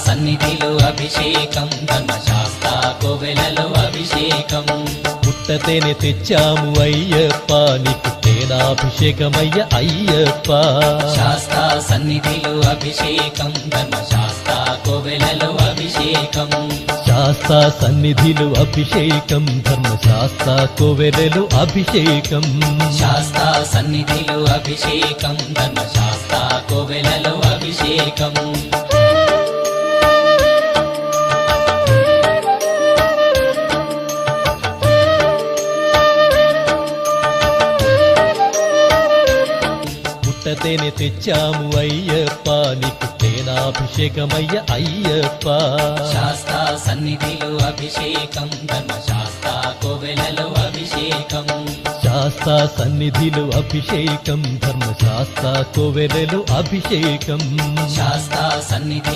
సన్నిధిలో అభిషేకం ధర్మశాస్త్ర కోవెలలో అభిషేకం పుట్టతేనె తెచ్చాము అయ్యప్ప నీకు తేనాభిషేకమయ్య అయ్యప్ప శాస్త్ర సన్నిధిలో అభిషేకం ధర్మశాస్త్ర కోవెలలో అభిషేకం శాస్త్ర సన్నిధిలో అభిషేకం ధర్మశాస్త్ర కోవెలలో అభిషేకం శాస్త్ర సన్నిధిలో అభిషేకం ధర్మశాస్త్ర కోవెలలో అభిషేకం పుట్టతేనె తెచ్చాము అయ్యప్ప నీకు తేనాభిషేకమయ్య అయ్యప్ప శాస్త్ర సన్నిధిలో అభిషేకం ధర్మశాస్త్ర కోవెలలో అభిషేకం శాస్త్ర సన్నిధిలో అభిషేకం ధర్మశాస్త్ర కోవెలలో అభిషేకం శాస్త్ర సన్నిధి